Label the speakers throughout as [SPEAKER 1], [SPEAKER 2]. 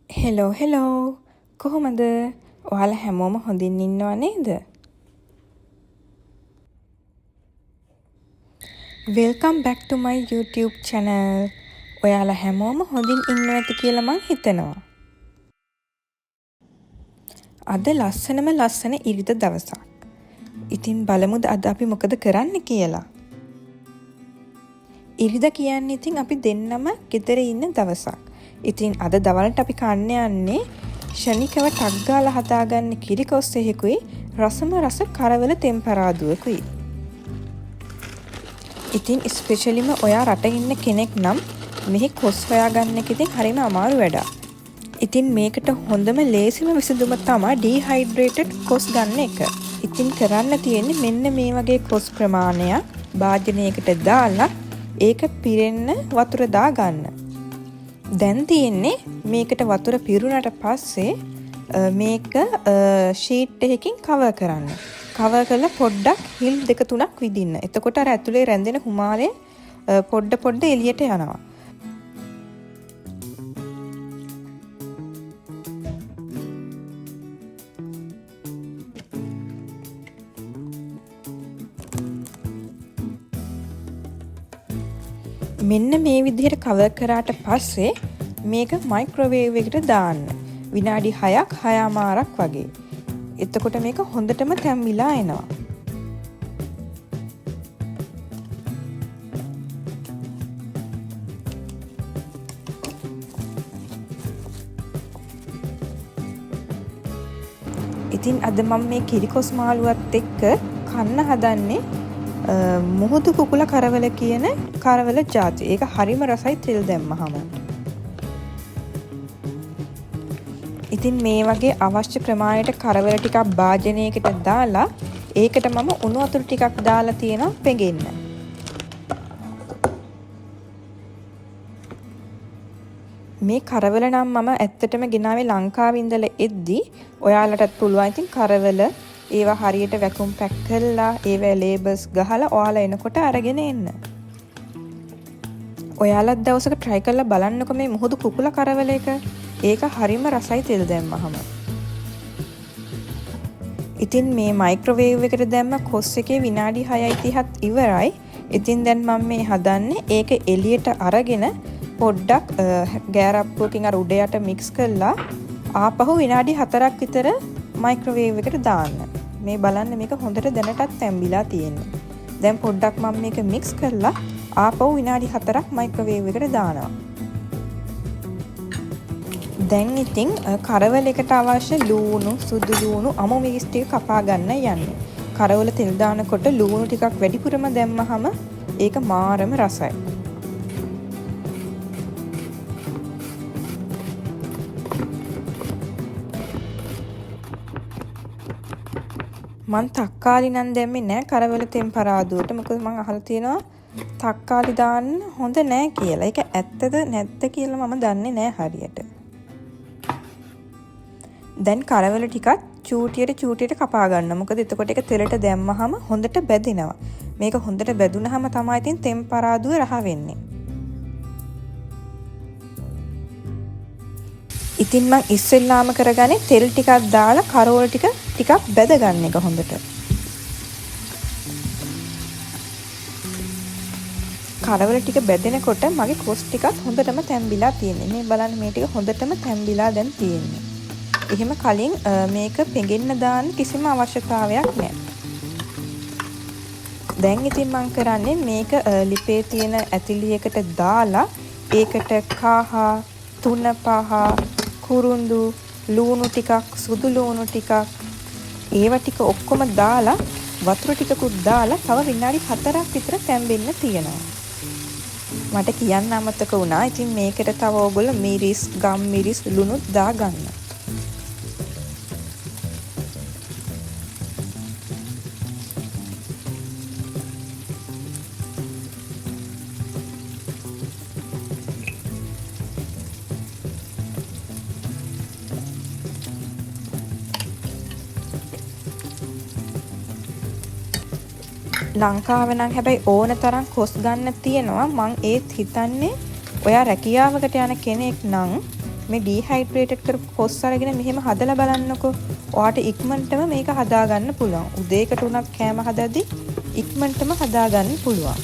[SPEAKER 1] Hello කොහොමද? ඔයාලා හැමෝම හොඳින් ඉන්නව නේද? Welcome back to my YouTube channel. ඔයාලා හැමෝම හොඳින් ඉන්නව ඇති කියලා මං හිතනවා. අද ලස්සන ඉරිද දවසක්. ඉතින් බලමුද අද අපි මොකද කරන්න කියලා. ඉරිද කියන්නේ ඉතින් අපි දෙන්නම ගෙදර ඉන්න දවසක්. ඉතින් අද දවල්ට අපි කන්න යන්නේ ෂණිකව ටක් ගාලා හදාගන්න කිරි කොස් එහෙකුයි රසම රස කරවල තෙම්පරාදුවකුයි. ඉතින් ස්පෙෂලිම ඔයා රට ඉන්න කෙනෙක් නම් මෙහි කොස් හොයාගන්න එක ඉතින් හරිම අමාරු වැඩක්. ඉතින් මේකට හොඳම ලේසිම විසඳුම තමයි ඩීහයිඩ්‍රේටඩ් කොස් ගන්න එක. ඉතින් කරන්න තියෙන්නේ මෙන්න මේ වගේ කොස් ප්‍රමාණයක් භාජනයකට දාලා ඒක පිරෙන්න වතුර දාගන්න. දැන් තියෙන්නේ මේකට වතුර පිරුණට පස්සේ මේක ෂීට් එකකින් කවර් කරන්න. කවර් කරලා පොඩ්ඩක් හිල් 2-3ක් විදින්න. එතකොට අර ඇතුලේ රැඳෙන හුමාලේ පොඩ එළියට යනවා. මෙන්න මේ විදිහට කවර් කරාට පස්සේ මේක මයික්‍රෝවේව් එකට දාන්න. විනාඩි 6ක් 6මාරක් වගේ. එතකොට මේක හොඳටම තැම්බිලා එනවා. ඉතින් අද මම මේ කිරිකොස් මාළුවත් එක්ක කන්න හදන්නේ මුහුදු කුකුල කරවල කියන කරවල ජාති. ඒක හරිම රසයි තෙල් දැම්මහම. ඉතින් මේ වගේ අවශ්‍ය ප්‍රමාණයට කරවල ටිකක් භාජනයකට දාලා ඒකට මම උණු වතුර ටිකක් දාලා තියෙනවා පෙඟෙන්න. මේ කරවල නම් මම ඇත්තටම ගෙනාවේ ලංකාවේ ඉඳලා එද්දි ඔයාලටත් පුළුවන් ඉතින් කරවල ඒවා හරියට වැකුම් පැක් කරලා ඒවා ලේබල්ස් ගහලා ඔයාලා එනකොට අරගෙන එන්න. ඔයාලත් දවසක try කරලා බලන්නකො මේ මුහුදු කුකුල කරවල එක. ඒක හරිම රසයි තෙල් දැම්මහම. ඉතින් මේ මයික්‍රෝවේව් එකට දැම්ම කොස් එකේ විනාඩි 6:30ත් ඉවරයි. ඉතින් දැන් මම මේ හදන්නේ ඒක එළියට අරගෙන පොඩ්ඩක් ගෑරප්පුවකින් අර උඩ යට මික්ස් කරලා ආපහු විනාඩි 4ක් විතර මයික්‍රෝවේව් එකට දාන්න. මේ බලන්න මේක හොඳට දැනටත් තැම්බිලා තියෙන්නේ. දැන් පොඩ්ඩක් මම මේක මික්ස් කරලා ආපහු විනාඩි 4ක් මයික්‍රෝවේව් එකට දානවා. දැන් ඉතින් කරවල එකට අවශ්‍ය ලූණු, සුදු ලූණු, අමු මිරිස් ටික කපා ගන්න යන්නේ. කරවල තෙල් දානකොට ලූණු ටිකක් වැඩිපුරම දැම්මහම ඒක මාරම රසයි. මං තක්කාලි නම් දැම්මේ නෑ කරවල තෙම්පරාදුවට. මොකද මං අහලා තියෙනවා තක්කාලි දාන්න හොඳ නෑ කියලා. ඒක ඇත්තද නැද්ද කියලා මම දන්නේ නෑ හරියට. දැන් කරවල ටිකක් චූටියට කපා ගන්න. මොකද එතකොට ඒක තෙලට දැම්මහම හොඳට බැදෙනවා. මේක හොඳට බැදුනහම තමයි ඉතින් තෙම්පරාදුව රහ වෙන්නේ. ඉතින් මං ඉස්සෙල්ලාම කරගන්නේ තෙල් ටිකක් දාලා කරවල ටිකක් බැද ගන්න එක හොඳට. කරවල ටික බැදෙනකොට මගේ කොස් ටිකත් හොඳටම තැම්බිලා තියෙන්නේ. මේ බලන්න මේ ටික හොඳටම තැම්බිලා දැන් තියෙන්නේ. එහෙම කලින් මේක පෙඟෙන්න දාන්න කිසිම අවශ්‍යතාවයක් නැහැ. දැන් ඉතින් මං කරන්නේ මේක ලිපේ තියෙන ඇතිලියකට දාලා ඒකට කහ, තුන පහ, කුරුඳු, ලූණු ටිකක්, සුදු ලූණු ටිකක් ඒවා ටික ඔක්කොම දාලා වතුර ටිකකුත් දාලා තව විනාඩි 4ක් විතර තැම්බෙන්න තියෙනවා. මට කියන්න අමතක වුණා. ඉතින් මේකට තව ඕගොල්ලෝ මිරිස්, ගම් මිරිස්, ලුණුත් දාගන්න. ලංකාවේ නම් හැබැයි ඕන තරම් කොස් ගන්න තියෙනවා. මං ඒත් හිතන්නේ ඔයා රැකියාවකට යන කෙනෙක් නම් මේ ඩීහයිඩ්‍රේටඩ් කරපු කොස් අරගෙන මෙහෙම හදලා බලන්නකෝ. ඔයාට ඉක්මනටම මේක හදාගන්න පුළුවන්. උදේකට උනත් කෑම හදද්දි ඉක්මනටම හදාගන්න පුළුවන්.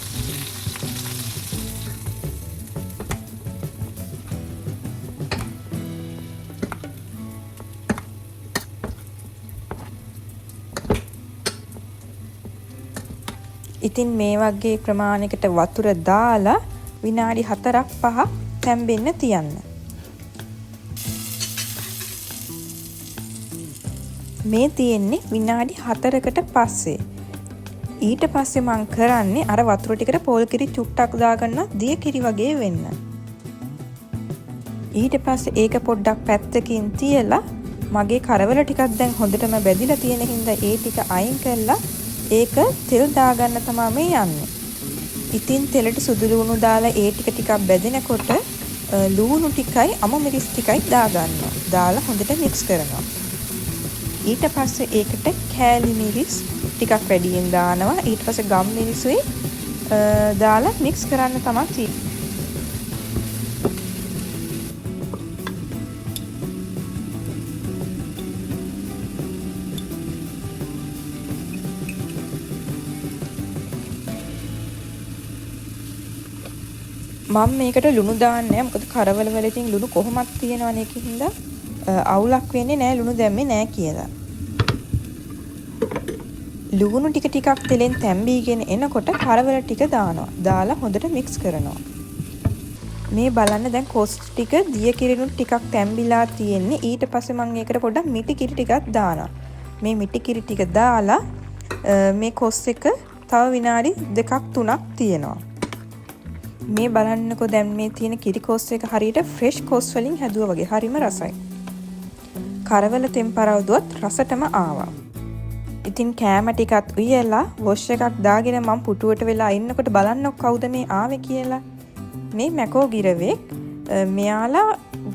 [SPEAKER 1] ඉතින් මේ වගේ ප්‍රමාණයකට වතුර දාලා විනාඩි 4-5 තැම්බෙන්න තියන්න. මේ තියෙන්නේ විනාඩි 4කට පස්සේ. ඊට පස්සේ මම කරන්නේ අර වතුර ටිකට පොල් කිරි චුට්ටක් දාගන්න දිය කිරි වගේ වෙන්න. ඊට පස්සේ ඒක පොඩ්ඩක් පැත්තකින් තියලා මගේ කරවල ටිකක් දැන් හොඳටම බැදිලා තියෙන හින්දා ඒ ටික අයින් කරලා ඒක තෙල් දාගන්න තමයි මේ යන්නේ. ඉතින් තෙලට සුදු ලුණු දාලා ඒ ටික බැදෙනකොට ලුණු ටිකයි අමු මිරිස් ටිකයි දාගන්නවා. දාලා හොඳට මික්ස් කරනවා. ඊට පස්සේ ඒකට කෑලි මිරිස් ටිකක් වැඩියෙන් දානවා. ඊට පස්සේ ගම් මිරිසුයි දාලා මික්ස් කරන්න තමයි තියෙන්නේ. මම මේකට ලුණු දාන්නේ නැහැ. මොකද කරවල වල ඉතින් ලුණු කොහොමත් තියෙනවනේ ඒකින්ද අවුලක් වෙන්නේ නැහැ ලුණු දැම්මේ නැහැ කියලා. ලුණු ටිකක් තෙලෙන් තැම්බීගෙන එනකොට කරවල ටික දානවා. දාලා හොඳට මික්ස් කරනවා. මේ බලන්න දැන් කොස් ටික දිය කිරිනුත් ටිකක් තැම්බිලා තියෙන්නේ. ඊට පස්සේ මම ඒකට පොඩ්ඩක් මිටි කිරි ටිකක් දානවා. මේ මිටි කිරි ටික දාලා මේ කොස් එක තව විනාඩි 2-3ක් තියෙනවා. මේ බලන්නකෝ දැන් මේ තියෙන කිරි කොස් එක හරියට ෆ්‍රෙෂ් කොස් වලින් හැදුවා වගේ හරිම රසයි. කරවල තෙම්පරවදුවත් රසටම ආවා. ඉතින් කෑම ටිකත් උයලා වොෂ් එකක් දාගෙන මම පුටුවට වෙලා ඉන්නකොට බලන්නකො කවුද මේ ආවේ කියලා. මේ මැකෝ ගිරවෙක්. මෙයාලා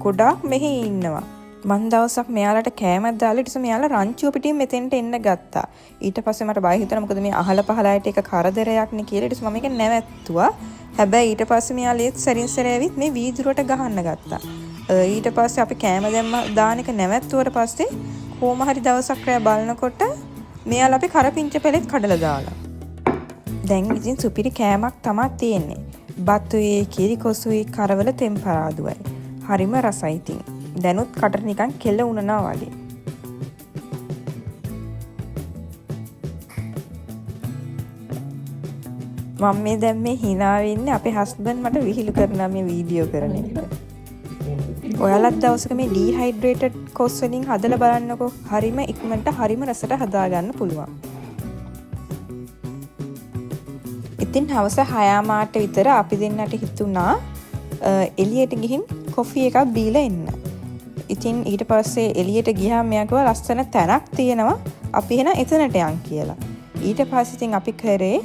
[SPEAKER 1] ගොඩාක් මෙහි ඉන්නවා. මන් දවසක් මෙයාලට කෑමක් දාලා ඊට පස්සේ මෙයාලා රංචුව පිටින් මෙතෙන්ට එන්න ගත්තා. ඊට පස්සේ මට බය හිතුණා මොකද මේ අහල පහලයට එක කරදරයක් නේ කියලා. ඊට පස්සේ මම ඒක නැවැත්තුවා. හැබැයි ඊට පස්සේ මෙයාලෙත් සරින් සර ඇවිත් මේ වීදුරුවට ගහන්න ගත්තා. ඊට පස්සේ අපි කෑම දැම්ම දාන එක නැවැත්තුවට පස්සේ කොහොම හරි දවසක් රෑ බලනකොට මෙයාලා අපි කරපිංච පෙලෙත් කඩලා දාලා. දැන් ඉතින් සුපිරි කෑමක් තමයි තියෙන්නේ. බතුයි කිරි කොසුයි කරවල තෙම්පරාදුවයි. හරිම රසයි ඉතින්. දැනුත් කටට නිකන් කෙල උනනවා වගේ. මම මේ දැන් මේ hina වෙන්නේ අපේ හස්බන්ඩ් මට විහිළු කරනවා මේ වීඩියෝ කරන එක. ඔයාලත් දවසක මේ ඩීහයිඩ්‍රේටඩ් කොස් වලින් හදලා බලන්නකෝ. හරිම ඉක්මනට හරිම රසට හදාගන්න පුළුවන්. ඉතින් හවස 6:00 විතර අපි දෙන්නට හිතුණා එළියට ගිහින් කොෆි එකක් බීලා එන්න. ඉතින් ඊට පස්සේ එළියට ගියාම මෙයා කිව්වා ලස්සන තැනක් තියෙනවා අපි එහෙනම් එතනට යන් කියලා. ඊට පස්සේ ඉතින් අපි කරේ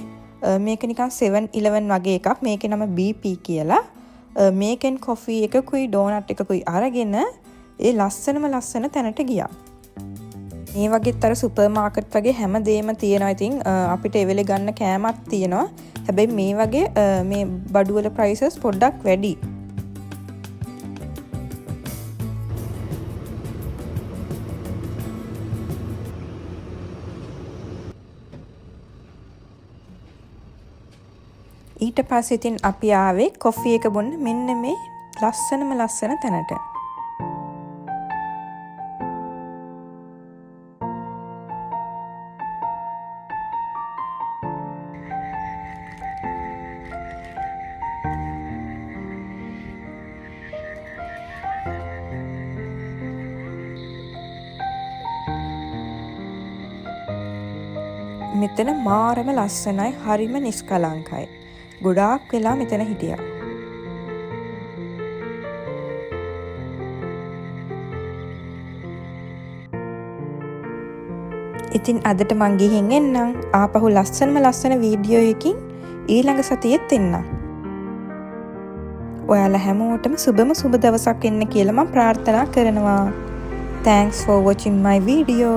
[SPEAKER 1] මේක නිකන් 7-11 වගේ එකක්. මේකේ නම BP කියලා. මේකෙන් කොෆි එකකුයි ඩෝනට් එකකුයි අරගෙන ඒ ලස්සන තැනට ගියා. මේ වගේත් අර සුපර් මාකට් වගේ හැමදේම තියෙනවා. ඉතින් අපිට ඒ වෙලේ ගන්න කෑමක් තියෙනවා. හැබැයි මේ වගේ මේ බඩු වල ප්‍රයිසස් පොඩ්ඩක් වැඩි. ඊට පස්සේ ඉතින් අපි ආවේ කොෆි එක බොන්න මෙන්න මේ ලස්සන තැනට. මෙතන මාරම ලස්සනයි, හරිම නිස්කලංකයි. ගොඩාක් වෙලා මෙතන හිටියා. ඉතින් අදට මං ගිහින් එන්නම්. ආපහු ලස්සන වීඩියෝ එකකින් ඊළඟ සතියෙත් එන්නම්. ඔයාලා හැමෝටම සුබ දවසක් එන්න කියලා මම ප්‍රාර්ථනා කරනවා. Thanks for watching my video.